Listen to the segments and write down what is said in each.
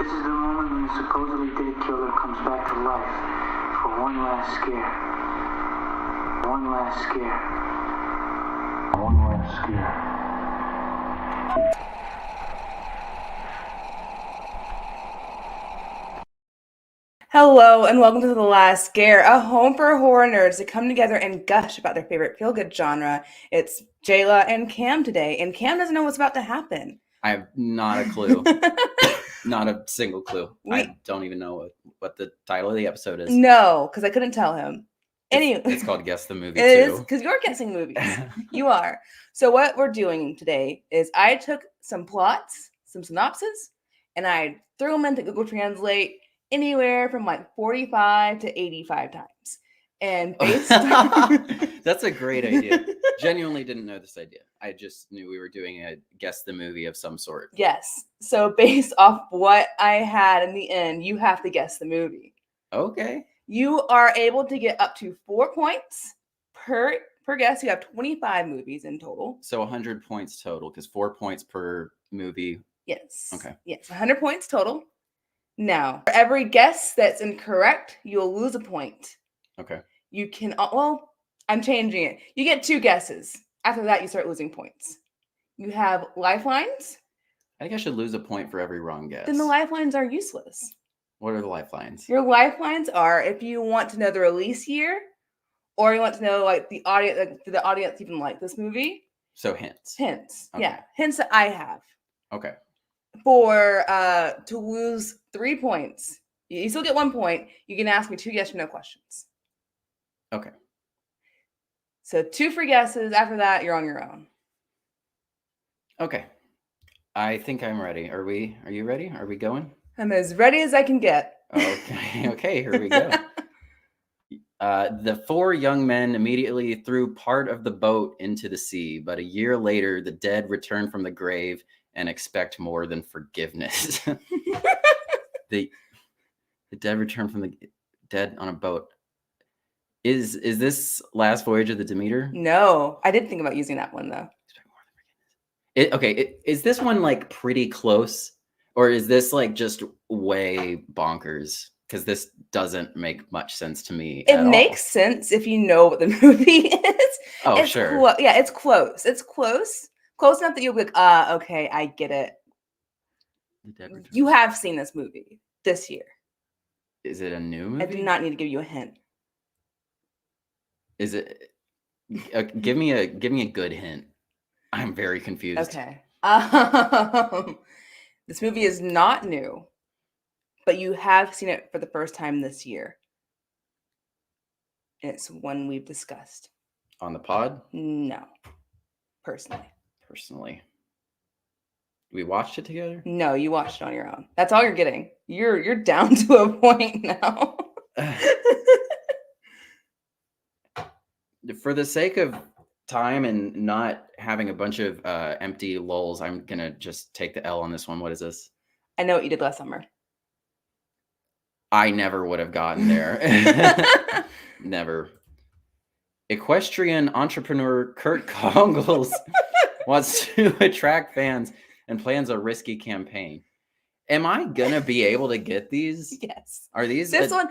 This is the moment when the supposedly dead killer comes back to life for one last scare. One last scare. One last scare. Hello and welcome to The Last Scare, a home for horror nerds to come together and gush about their favorite feel-good genre. It's Jayla and Cam today, and Cam doesn't know what's about to happen. I have not a clue. Not a single clue. I don't even know what the title of the episode is. No, because I couldn't tell him. Anyway, it's called Guess the Movie, It is, because you're guessing movies. You are. So what we're doing today is I took some plots, some synopses, and I threw them into Google Translate anywhere from like 45 to 85 times. And based That's a great idea. Genuinely didn't know this idea. I just knew we were doing a Guess the Movie of some sort. Yes. So based off what I had in the end, you have to guess the movie. Okay. You are able to get up to 4 points per guess. You have 25 movies in total. So 100 points total, because 4 points per movie. Yes. Okay. Yes, 100 points total. Now, for every guess that's incorrect, you'll lose a point. Okay. You can, well, I'm changing it. You get 2 guesses. After that, you start losing points. You have lifelines. I think I should lose a point for every wrong guess. Then the lifelines are useless. What are the lifelines? Your lifelines are if you want to know the release year, or you want to know like the audience, like, did the audience even like this movie? So hints. Hints. Okay. Yeah, hints that I have. Okay. For to lose 3 points, you still get 1 point. You can ask me 2 yes or no questions. Okay. So 2 free guesses. After that, you're on your own. Okay. I think I'm ready. Are you ready? Are we going? I'm as ready as I can get. Okay. Okay, here we go. The 4 young men immediately threw part of the boat into the sea, but a year later, the dead return from the grave and expect more than forgiveness. the dead return from the dead on a boat. Is this Last Voyage of the Demeter? No, I did think about using that one though. Is this one like pretty close, or is this like just way bonkers? Because this doesn't make much sense to me. It makes sense if you know what the movie is. Oh, it's sure. Yeah, it's close. It's close. Close enough that you'll be like, okay, I get it. You have seen this movie this year. Is it a new movie? I do not need to give you a hint. Is it? Give me a good hint. I'm very confused. Okay. This movie is not new, but you have seen it for the first time this year. And it's one we've discussed. On the pod? No. Personally. We watched it together? No, you watched it on your own. That's all you're getting. You're down to a point now. For the sake of time and not having a bunch of empty lulls, I'm gonna just take the L on this one. What is this? I know what you did last summer. I never would have gotten there. Never. Equestrian entrepreneur Kurt Congles wants to attract fans and plans a risky campaign. Am I gonna be able to get these? Yes. Are these this one?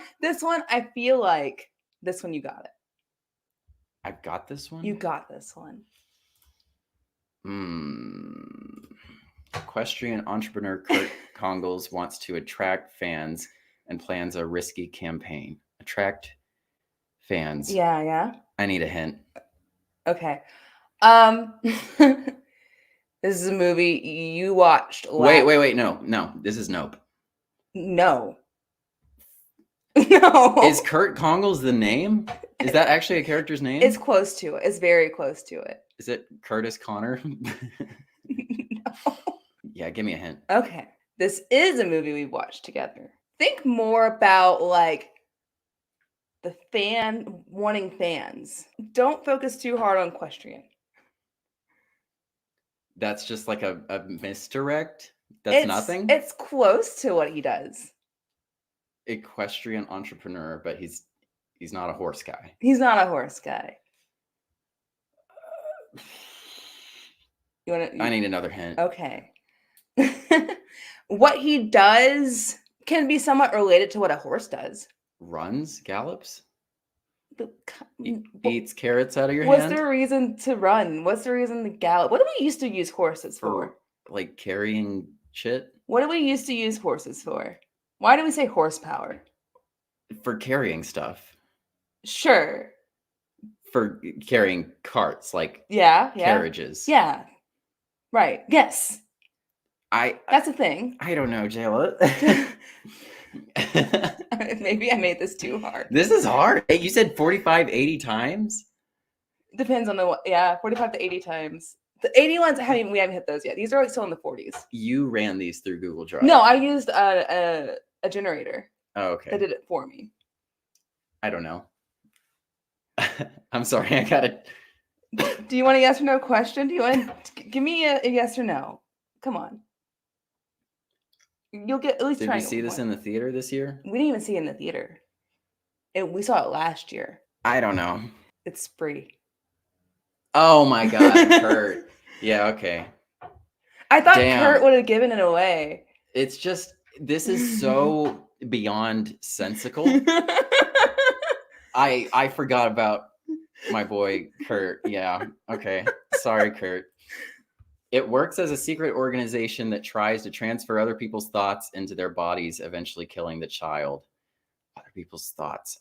I feel like this one you got it. I got this one? You got this one. Equestrian entrepreneur Kurt Congles wants to attract fans and plans a risky campaign. Attract fans. Yeah. I need a hint. Okay. This is a movie you watched. Wait. No. This is Nope. No. No. Is Kurt Congles the name? Is that actually a character's name? It's close to it. It's very close to it. Is it Curtis Connor? No. Yeah, give me a hint. Okay. This is a movie we watched together. Think more about like the fan wanting fans. Don't focus too hard on equestrian. That's just like a misdirect? That's nothing? It's close to what he does. Equestrian entrepreneur, but he's not a horse guy. He's not a horse guy. I need another hint. Okay. what he does can be somewhat related to what a horse does. Runs, gallops, But eats carrots out of your what's hand the reason to run? What's the reason to gallop? What do we used to use horses for? like carrying shit. What do we used to use horses for? Why do we say horsepower? For carrying stuff. Sure. For carrying carts, like Yeah. carriages. Yeah. Right. Yes. That's a thing. I don't know, Jayla. Maybe I made this too hard. This is hard. Hey, you said 45, 80 times? Depends on 45 to 80 times. The 80 ones, we haven't hit those yet. These are still in the 40s. You ran these through Google Drive. No, I used a generator. Oh, okay. That did it for me. I don't know. I'm sorry, I got it. Do you want a yes or no question? Do you want to give me a yes or no? Come on. You'll get at least. Did we see this in the theater this year? We didn't even see it in the theater. We saw it last year. I don't know. It's free. Oh my God, Kurt. Yeah, okay. I thought Kurt would have given it away. It's just, this is so beyond sensical. I forgot about my boy Kurt. Yeah, okay. Sorry, Kurt. It works as a secret organization that tries to transfer other people's thoughts into their bodies, eventually killing the child. Other people's thoughts.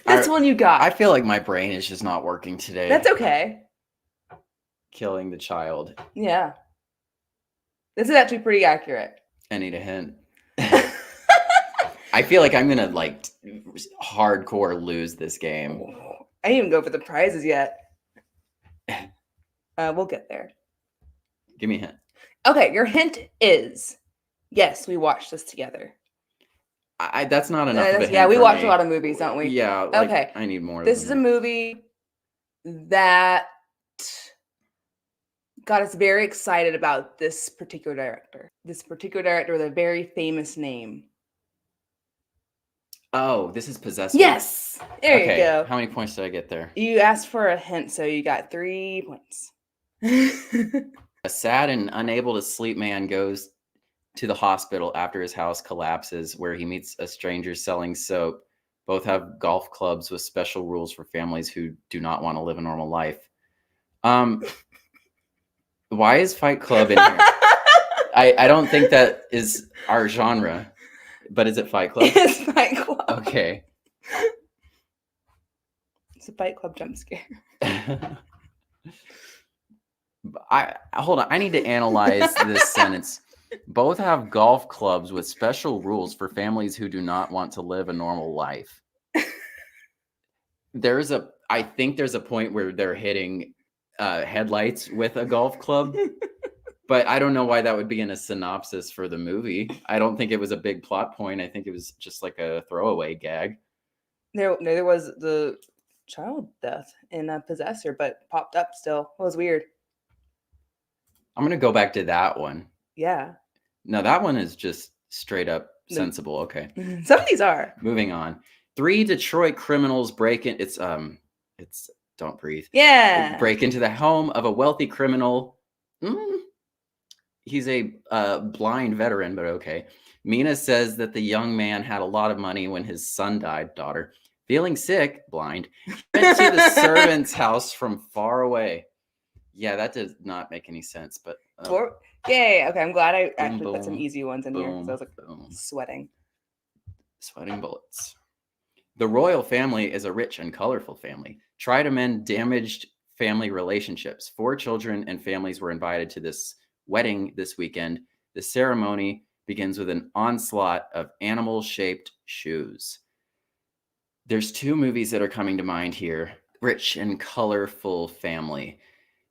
That's one you got. I feel like my brain is just not working today. That's okay. Killing the child. Yeah. This is actually pretty accurate. I need a hint. I feel like I'm gonna like hardcore lose this game. I didn't even go for the prizes yet. We'll get there. Give me a hint. Okay, your hint is yes, we watched this together. That's not enough of a hint. Yeah, we for watch me. a lot of movies, don't we? Yeah. Like, okay. I need more. This is a movie that got us very excited about this particular director. This particular director with a very famous name. Oh, this is Possessed. Yes. There you go. How many points did I get there? You asked for a hint, so you got 3 points. A sad and unable to sleep man goes to the hospital after his house collapses, where he meets a stranger selling soap. Both have golf clubs with special rules for families who do not want to live a normal life. Why is Fight Club in here? I don't think that is our genre, but is it Fight Club? It's Fight Club. Okay. It's a Fight Club jump scare. Hold on. I need to analyze this sentence. Both have golf clubs with special rules for families who do not want to live a normal life. I think there's a point where they're hitting headlights with a golf club, but I don't know why that would be in a synopsis for the movie. I don't think it was a big plot point. I think it was just like a throwaway gag. There was the child death in Possessor, but popped up still. It was weird. I'm going to go back to that one. Yeah. No, that one is just straight up sensible. Okay. Some of these are. Moving on. 3 Detroit criminals break in. It's Don't Breathe. Yeah. Break into the home of a wealthy criminal. He's a blind veteran, but okay. Mina says that the young man had a lot of money when his son died, daughter. Feeling sick, blind, went to the servant's house from far away. Yeah, that does not make any sense, but... Yay, okay, I'm glad I actually put some easy ones in here, because I was like, sweating bullets. The royal family is a rich and colorful family. Try to mend damaged family relationships. 4 children and families were invited to this wedding this weekend. The ceremony begins with an onslaught of animal-shaped shoes. There's 2 movies that are coming to mind here. Rich and colorful family.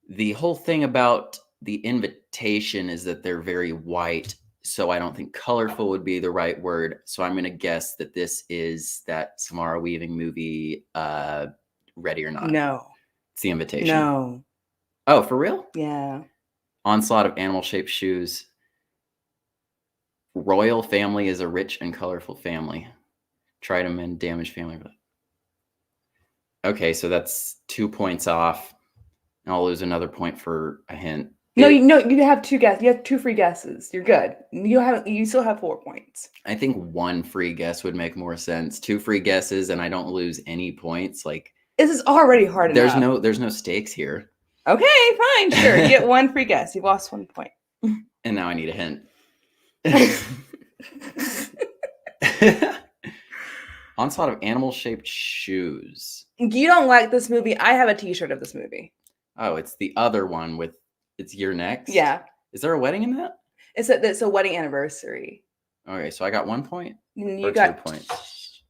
The whole thing about the invitation is that they're very white, so I don't think colorful would be the right word. So I'm going to guess that this is that Samara Weaving movie, Ready or Not. No. It's The Invitation. No. Oh, for real? Yeah. Onslaught of animal-shaped shoes. Royal family is a rich and colorful family. Try to mend damaged family. Okay, so that's 2 points off. I'll lose another point for a hint. No, you have 2 guesses. You have 2 free guesses. You're good. You still have 4 points. I think 1 free guess would make more sense. 2 free guesses and I don't lose any points. Like, This is already hard enough. There's no stakes here. Okay, fine, sure. You get 1 free guess. You've lost 1 point. And now I need a hint. Onslaught of animal-shaped shoes. You don't like this movie. I have a t-shirt of this movie. Oh, it's the other one with it's You're Next? Yeah. Is there a wedding in that? It's a wedding anniversary. Okay, so I got 1 point? You or got 2 points?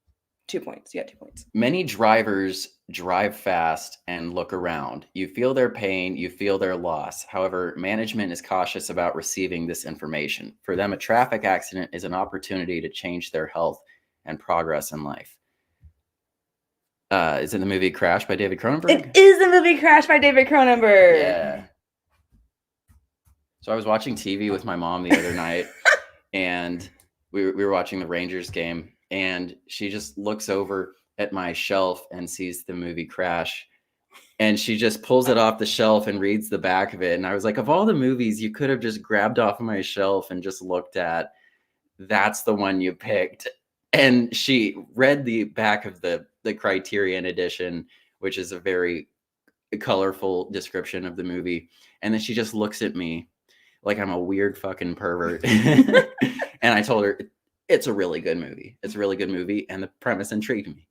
2 points. You got 2 points. Many drivers drive fast and look around. You feel their pain, you feel their loss. However, management is cautious about receiving this information. For them, a traffic accident is an opportunity to change their health and progress in life. Is it the movie Crash by David Cronenberg? It is the movie Crash by David Cronenberg. Yeah. So I was watching TV with my mom the other night, and we were watching the Rangers game, and she just looks over at my shelf and sees the movie Crash, and she just pulls it off the shelf and reads the back of it. And I was like, of all the movies you could have just grabbed off of my shelf and just looked at, that's the one you picked. And she read the back of the Criterion edition, which is a very colorful description of the movie. And then she just looks at me like I'm a weird fucking pervert. And I told her, it's a really good movie. It's a really good movie. And the premise intrigued me.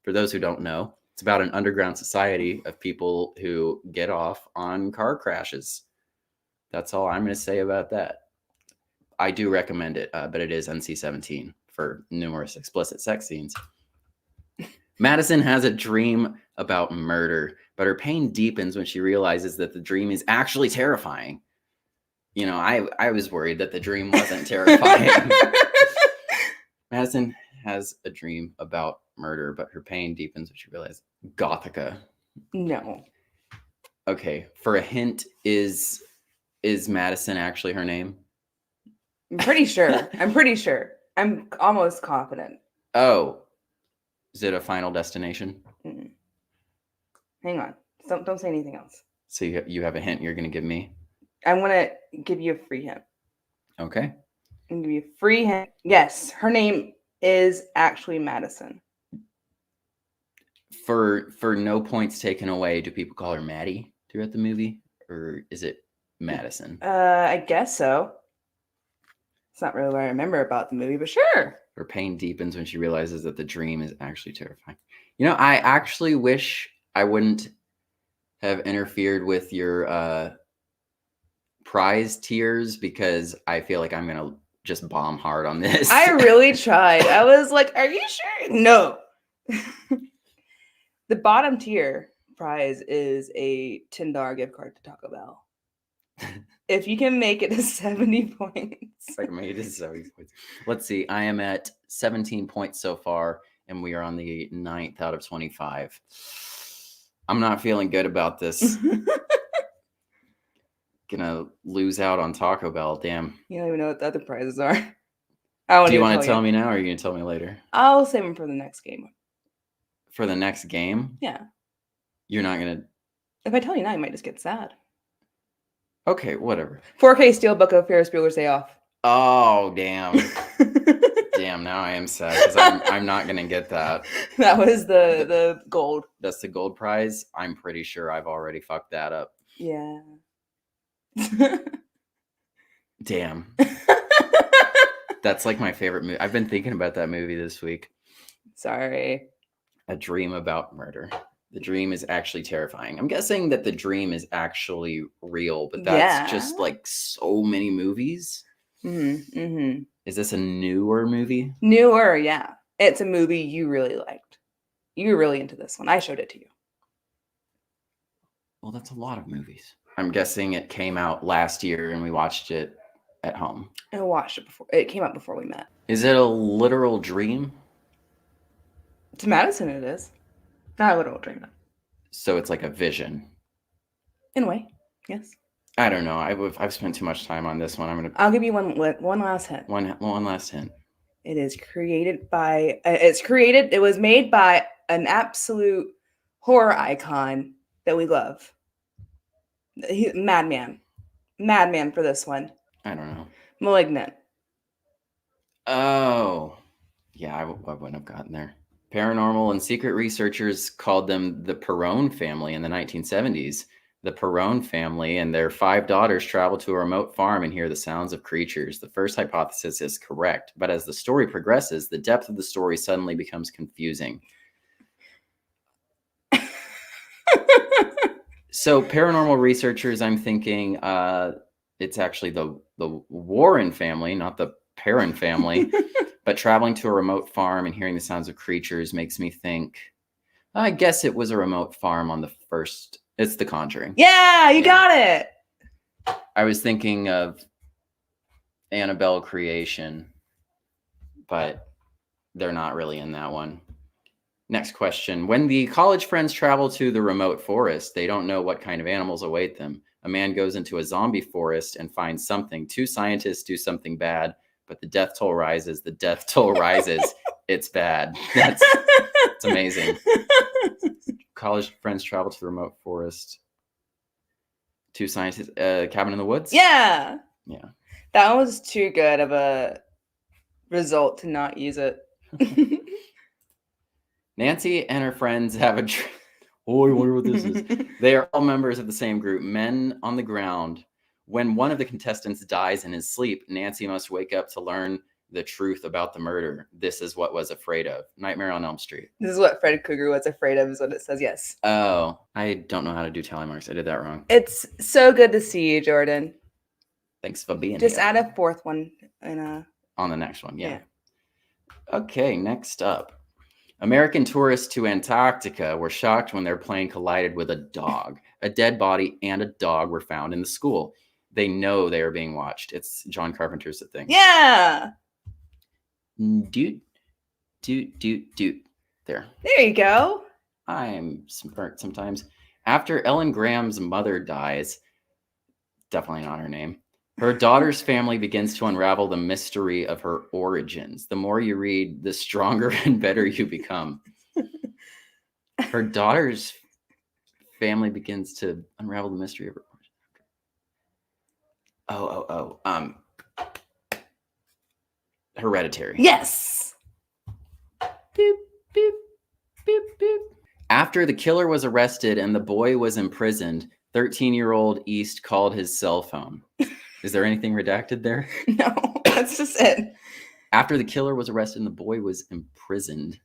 For those who don't know, it's about an underground society of people who get off on car crashes. That's all I'm going to say about that. I do recommend it, but it is NC-17 for numerous explicit sex scenes. Madison has a dream about murder, but her pain deepens when she realizes that the dream is actually terrifying. You know, I was worried that the dream wasn't terrifying. Madison has a dream about murder, but her pain deepens when she realizes Gothica. No. Okay, for a hint, is Madison actually her name? I'm pretty sure. I'm almost confident. Oh. Is it a Final Destination? Mm-mm. Hang on. Don't say anything else. So you have a hint you're going to give me? I'm going to give you a free hint. Okay. I'm going to give you a free hint. Yes, her name is actually Madison. For no points taken away, do people call her Maddie throughout the movie? Or is it Madison? I guess so. It's not really what I remember about the movie, but sure. Her pain deepens when she realizes that the dream is actually terrifying. You know, I actually wish I wouldn't have interfered with your prize tiers, because I feel like I'm going to just bomb hard on this. I really tried. I was like, are you sure? No. The bottom tier prize is a $10 gift card to Taco Bell. If you can make it to 70 points. I made it to 70 points. Let's see. I am at 17 points so far, and we are on the 9th out of 25. I'm not feeling good about this. Gonna lose out on Taco Bell. Damn. You don't even know what the other prizes are. Do you want to tell me now, or are you gonna tell me later? I'll save them for the next game. For the next game? Yeah. You're not gonna. If I tell you now, you might just get sad. Okay, whatever. 4K Steelbook of Ferris Bueller's Day Off. Oh, damn. Damn, now I am sad because I'm not gonna get that. That was the gold. That's the gold prize. I'm pretty sure I've already fucked that up. Yeah. Damn. That's like my favorite movie. I've been thinking about that movie this week. Sorry. A Dream About Murder. The dream is actually terrifying. I'm guessing that the dream is actually real, but that's just like so many movies. Mm-hmm. Mm-hmm. Is this a newer movie? Newer, yeah. It's a movie you really liked. You were really into this one. I showed it to you. Well, that's a lot of movies. I'm guessing it came out last year and we watched it at home. I watched it before. It came out before we met. Is it a literal dream? To Madison, it is. Not a literal dream. So it's like a vision. In a way, yes. I don't know. I've spent too much time on this one. I'll give you one last hint. One last hint. It is created by. It was made by an absolute horror icon that we love. Madman. Madman for this one. I don't know. Malignant. Oh, yeah, I wouldn't have gotten there. Paranormal and secret researchers called them the Perron family in the 1970s. The Perron family and their 5 daughters travel to a remote farm and hear the sounds of creatures. The first hypothesis is correct, but as the story progresses, the depth of the story suddenly becomes confusing. So paranormal researchers, I'm thinking it's actually the Warren family, not the Perron family. But traveling to a remote farm and hearing the sounds of creatures makes me think, I guess it was a remote farm on the first. It's The Conjuring. Yeah, you got it. I was thinking of Annabelle Creation, but they're not really in that one. Next question. When the college friends travel to the remote forest, they don't know what kind of animals await them. A man goes into a zombie forest and finds something. 2 scientists do something bad, but the death toll rises. The death toll rises. It's bad. That's amazing. College friends travel to the remote forest. 2 scientists. Cabin in the Woods? Yeah. Yeah. That was too good of a result to not use it. Nancy and her friends have a... Oh, I wonder what this is. They are all members of the same group, Men on the Ground. When one of the contestants dies in his sleep, Nancy must wake up to learn the truth about the murder. This is what was afraid of. Nightmare on Elm Street. This is what Fred Krueger was afraid of, is what it says. Yes. Oh, I don't know how to do tally marks. I did that wrong. It's so good to see you, Jordan. Thanks for being Just here. add a 4th one On the next one, yeah. Okay, next up. American tourists to Antarctica were shocked when their plane collided with a dog. A dead body and a dog were found in the school. They know they are being watched. It's John Carpenter's The Thing. Yeah. Doot. There. There you go. I'm smart sometimes. After Ellen Graham's mother dies, definitely not her name, her daughter's family begins to unravel the mystery of her origins. The more you read, the stronger and better you become. Her daughter's family begins to unravel the mystery of her origins. Hereditary. Yes. Boop, boop, boop, boop. After the killer was arrested and the boy was imprisoned, 13-year-old East called his cell phone. Is there anything redacted there? No, that's just it. After the killer was arrested and the boy was imprisoned,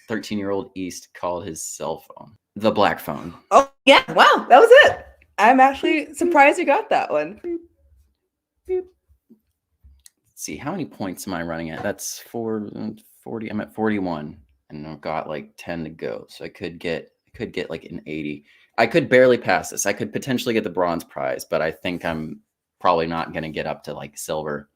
13-year-old East called his cell phone. The black phone. Oh, yeah. Wow, that was it. I'm actually surprised you got that one. Let's see, how many points am I running at? That's 40. I'm at 41, and I've got like 10 to go. So I could get like an 80. I could barely pass this. I could potentially get the bronze prize, but I think I'm probably not going to get up to like silver.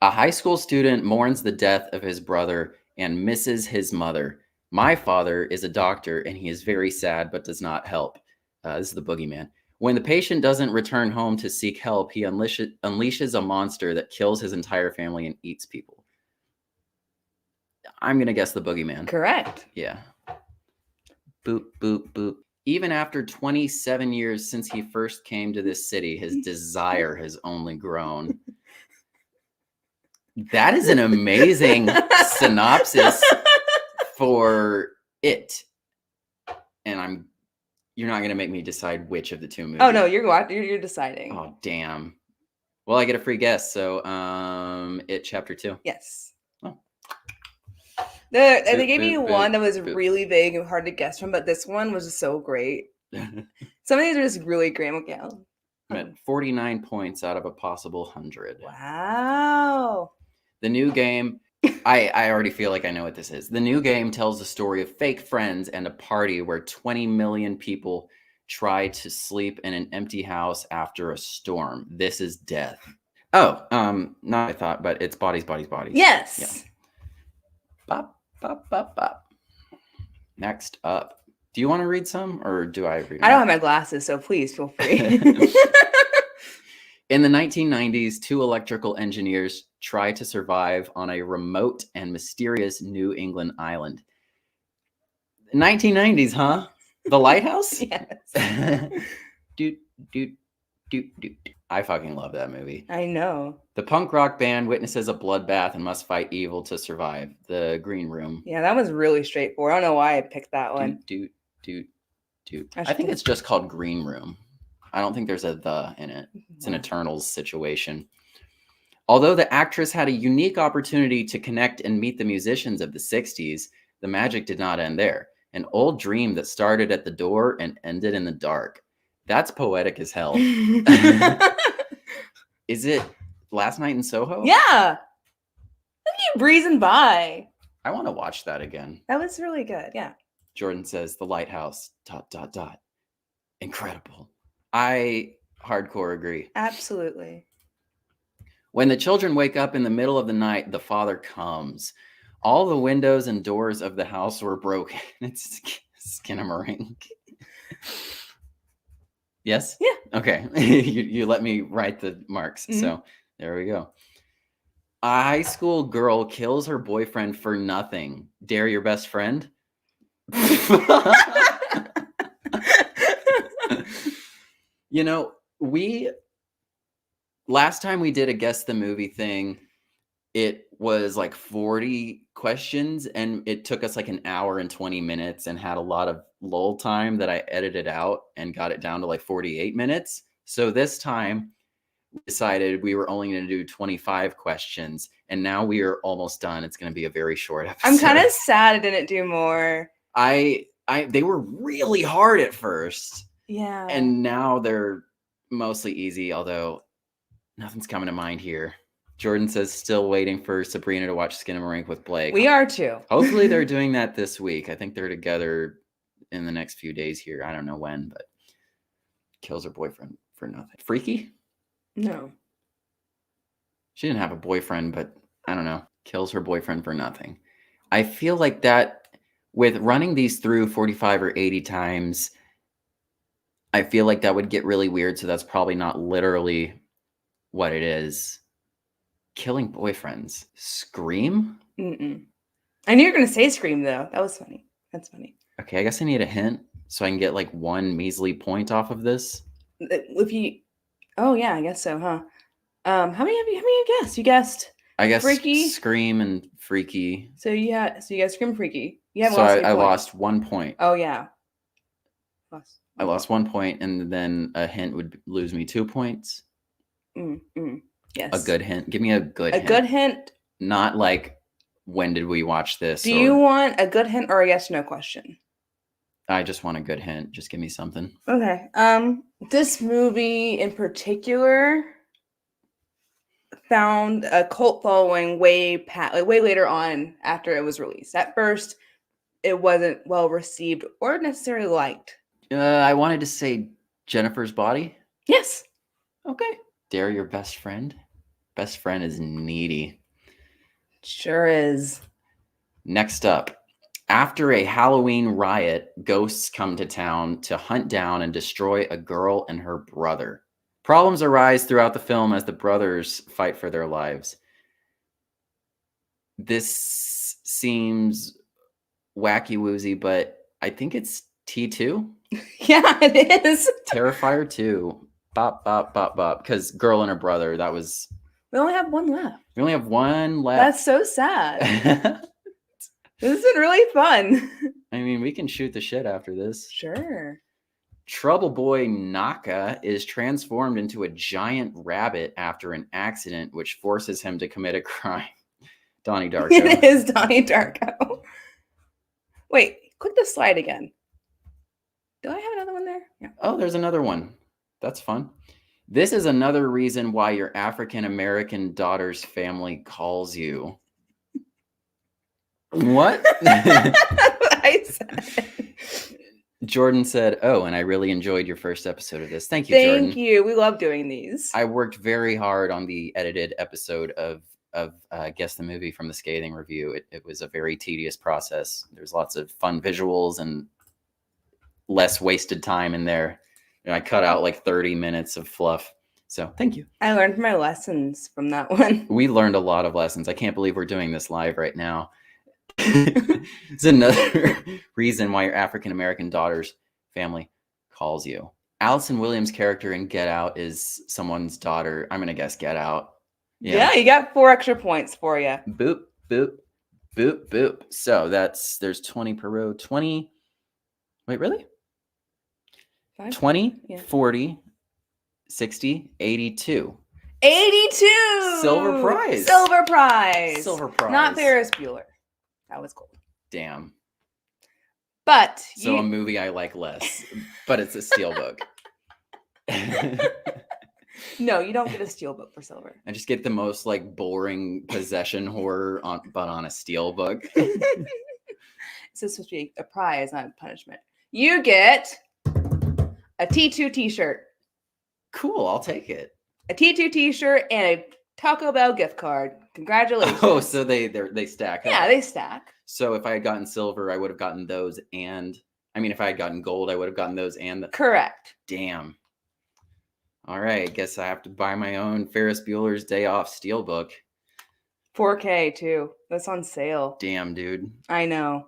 A high school student mourns the death of his brother and misses his mother. My father is a doctor and he is very sad but does not help. This is the boogeyman. When the patient doesn't return home to seek help, he unleashes a monster that kills his entire family and eats people. I'm going to guess the boogeyman. Correct. Yeah. Boop, boop, boop. Even after 27 years since he first came to this city, his desire has only grown. That is an amazing synopsis for it. And you're not going to make me decide which of the 2 movies. Oh, no, you're deciding. Oh, damn. Well, I get a free guess. So, It Chapter 2. Yes. Oh. They gave me one that was really vague and hard to guess from, but this one was just so great. Some of these are just really great. Okay. I'm at 49 points out of a possible 100. Wow. The new game, I already feel like I know what this is. The new game tells the story of fake friends and a party where 20 million people try to sleep in an empty house after a storm. This is death. Oh, not I thought, but it's Bodies, Bodies, Bodies. Yes. Yeah. Bop, bop, bop, bop. Next up. Do you want to read some or do I read? I don't have my glasses, so please feel free. In the 1990s, 2 electrical engineers tried to survive on a remote and mysterious New England island. 1990s, huh? The Lighthouse? Yes. Doot, doot, doot, doot. I fucking love that movie. I know. The punk rock band witnesses a bloodbath and must fight evil to survive. The Green Room. Yeah, that was really straightforward. I don't know why I picked that one. Doot, doot, doot. I I think should- it's just called Green Room. I don't think there's a the in it. It's an Wow. Eternals situation. Although the actress had a unique opportunity to connect and meet the musicians of the 60s, the magic did not end there. An old dream that started at the door and ended in the dark. That's poetic as hell. Is it Last Night in Soho? Yeah. Look at you breezing by. I want to watch that again. That was really good. Yeah. Jordan says The Lighthouse, ... Incredible. I hardcore agree. Absolutely. When the children wake up in the middle of the night, the father comes. All the windows and doors of the house were broken. It's Skinamarink. Yes? Yeah. Okay. you let me write the marks. Mhm. So there we go. A high school girl kills her boyfriend for nothing. Dare your best friend? You know, last time we did a guess the movie thing, it was like 40 questions and it took us like an hour and 20 minutes and had a lot of lull time that I edited out and got it down to like 48 minutes. So this time we decided we were only going to do 25 questions and now we are almost done. It's going to be a very short episode. I'm kind of sad I didn't do more. They were really hard at first. Yeah. And now they're mostly easy, although nothing's coming to mind here. Jordan says still waiting for Sabrina to watch Skinamarink with Blake. We are too. Hopefully they're doing that this week. I think they're together in the next few days here. I don't know when, but kills her boyfriend for nothing. Freaky? No. She didn't have a boyfriend, but I don't know. Kills her boyfriend for nothing. I feel like that with running these through 45 or 80 times, I feel like that would get really weird. So that's probably not literally what it is. Killing boyfriends. Scream? Mm-mm. I knew you were going to say Scream, though. That was funny. That's funny. Okay, I guess I need a hint so I can get like one measly point off of this. If you... Oh, yeah, I guess so, huh? How many have you guessed? You guessed... I guess Freaky? Scream and Freaky. So you guessed Scream, Freaky. You haven't So lost I any points. lost 1 point. Oh, yeah. I lost 1 point, and then a hint would lose me 2 points. Yes. A good hint. Give me a good hint. A good hint. Not like, when did we watch this? Do you want a good hint or a yes or no question? I just want a good hint. Just give me something. Okay. This movie in particular found a cult following way later on after it was released. At first, it wasn't well received or necessarily liked. I wanted to say Jennifer's Body. Yes. Okay. Dare your best friend. Best friend is needy. Sure is. Next up. After a Halloween riot, ghosts come to town to hunt down and destroy a girl and her brother. Problems arise throughout the film as the brothers fight for their lives. This seems wacky woozy, but I think it's T2. Yeah, it is. Terrifier 2. Bop, bop, bop, bop. Because girl and her brother, that was... We only have one left. We only have one left. That's so sad. This has been really fun. I mean, we can shoot the shit after this. Sure. Trouble Boy Naka is transformed into a giant rabbit after an accident, which forces him to commit a crime. Donnie Darko. It is Donnie Darko. Wait, click the slide again. Do I have another one there? Yeah. Oh, there's another one. That's fun. This is another reason why your African-American daughter's family calls you. What? I said. Jordan said, oh, and I really enjoyed your first episode of this. Thank you, Jordan. Thank you. We love doing these. I worked very hard on the edited episode of Guess the Movie from the Scathing Review. It was a very tedious process. There's lots of fun visuals and less wasted time in there. And I cut out like 30 minutes of fluff. So thank you. I learned my lessons from that one. We learned a lot of lessons. I can't believe we're doing this live right now. It's another reason why your African-American daughter's family calls you. Allison Williams' character in Get Out is someone's daughter. I'm going to guess Get Out. Yeah, you got 4 extra points for you. Boop, boop, boop, boop. So there's 20 per row. 20. Wait, really? 5? 20, Yeah. 40, 60, 82. 82! Silver prize. Silver prize. Silver prize. Not Ferris Bueller. That was cool. Damn. But So a movie I like less, but it's a steelbook. No, you don't get a steelbook for silver. I just get the most like boring possession horror but on a steelbook. This is supposed to be a prize, not a punishment. You get a T2 t-shirt. Cool, I'll take it. A T2 t-shirt and a Taco Bell gift card. Congratulations. Oh, so they stack up. Yeah, they stack. So if I had gotten silver, I would have gotten those if I had gotten gold, I would have gotten those and Correct. Damn. All right, guess I have to buy my own Ferris Bueller's Day Off steelbook. 4K too. That's on sale. Damn, dude. I know.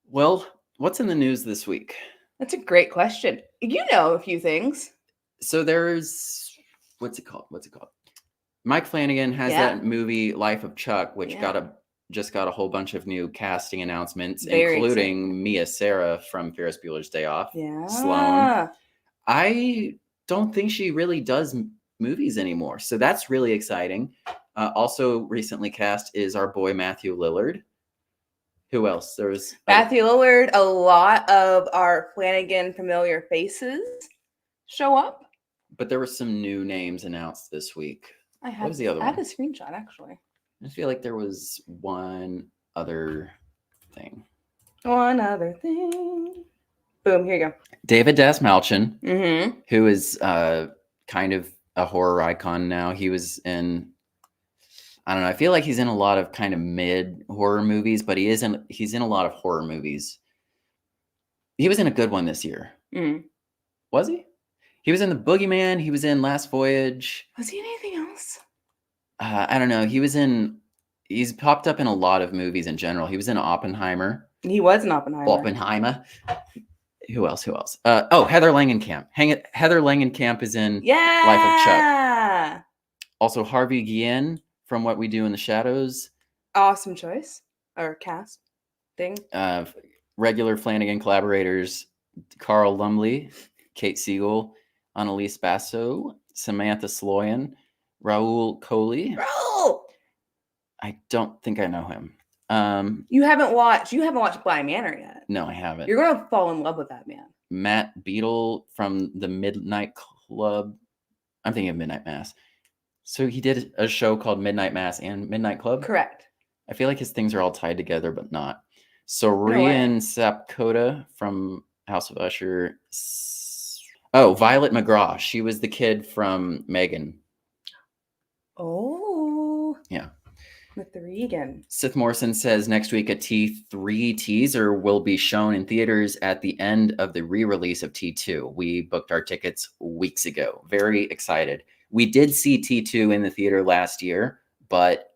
Well, what's in the news this week? That's a great question. You know a few things. So there's what's it called? Mike Flanagan has that movie Life of Chuck, which just got a whole bunch of new casting announcements, including Mia Sara from Ferris Bueller's Day Off. Yeah. Sloane. I don't think she really does movies anymore, so that's really exciting. Also recently cast is our boy Matthew Lillard. Who else? There's Matthew Lillard. A lot of our Flanagan familiar faces show up. But there were some new names announced this week. What was the other one? I have a screenshot, actually. I feel like there was one other thing. One other thing. Boom, here you go. David Dasmalchian, Mm-hmm. who is kind of a horror icon now. He was in, I don't know, I feel like he's in a lot of kind of mid horror movies, but he's in a lot of horror movies. He was in a good one this year. Mm. Was he? He was in The Boogeyman. He was in Last Voyage. Was he in anything else? I don't know. He's popped up in a lot of movies in general. He was in Oppenheimer. He was in Oppenheimer. Who else? Heather Langenkamp. Heather Langenkamp is in Life of Chuck. Also Harvey Guillen from What We Do in the Shadows. Awesome choice. Or cast thing. Regular Flanagan collaborators, Carl Lumley, Kate Siegel, Annalise Basso, Samantha Sloyan, Raul Coley. Raul! I don't think I know him. You haven't watched Bly Manor yet. No, I haven't. You're gonna fall in love with that man. Matt Beadle from the Midnight Club. I'm thinking of Midnight Mass. So he did a show called Midnight Mass and Midnight Club. Correct. I feel like his things are all tied together, but not. Sorian Sapkota from House of Usher. Oh, Violet McGraw. She was the kid from Megan. Oh. Yeah. With the Regan. Sith Morrison says next week a T3 teaser will be shown in theaters at the end of the re-release of T2. We booked our tickets weeks ago. Very excited. We did see T2 in the theater last year, but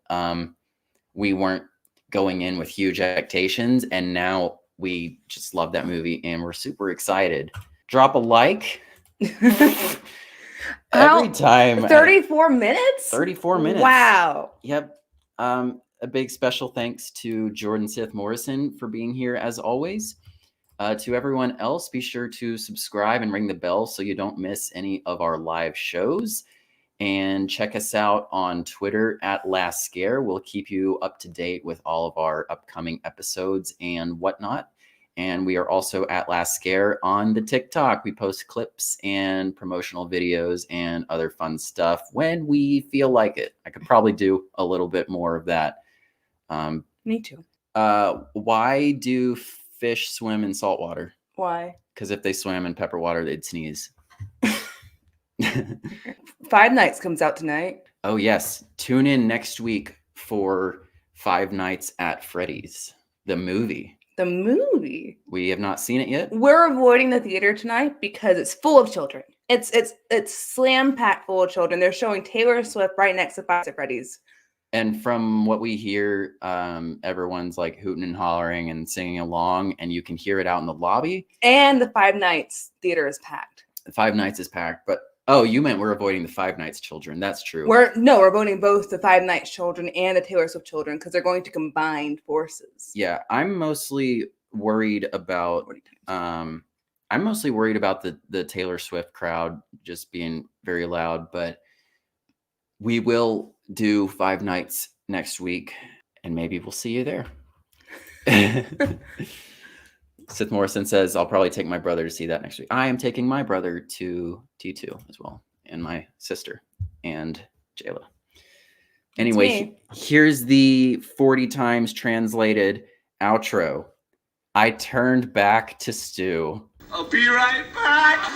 we weren't going in with huge expectations, and now we just love that movie and we're super excited. Drop a like. Every time. 34 minutes? 34 minutes. Wow. Yep. A big special thanks to Jordan Sith Morrison for being here as always. To everyone else, be sure to subscribe and ring the bell so you don't miss any of our live shows. And check us out on Twitter at Last Scare. We'll keep you up to date with all of our upcoming episodes and whatnot. And we are also at Last Scare on the TikTok. We post clips and promotional videos and other fun stuff when we feel like it. I could probably do a little bit more of that. Me too. Why do fish swim in salt water? Why? Because if they swam in pepper water, they'd sneeze. Five Nights comes out tonight. Oh, yes. Tune in next week for Five Nights at Freddy's, the movie. The movie. We have not seen it yet. We're avoiding the theater tonight because it's full of children. It's slam packed full of children. They're showing Taylor Swift right next to Five Nights at Freddy's. And from what we hear, everyone's like hooting and hollering and singing along, and you can hear it out in the lobby. And the Five Nights theater is packed. The Five Nights is packed, but oh, you meant we're avoiding the Five Nights children. That's true. We're voting both the Five Nights children and the Taylor Swift children because they're going to combine forces. Yeah, I'm mostly worried about the Taylor Swift crowd just being very loud, but we will do Five Nights next week, and maybe we'll see you there. Sith Morrison says, I'll probably take my brother to see that next week. I am taking my brother to T2 as well, and my sister, and Jayla. Anyway, here's the 40 times translated outro. I turned back to Stu. I'll be right back.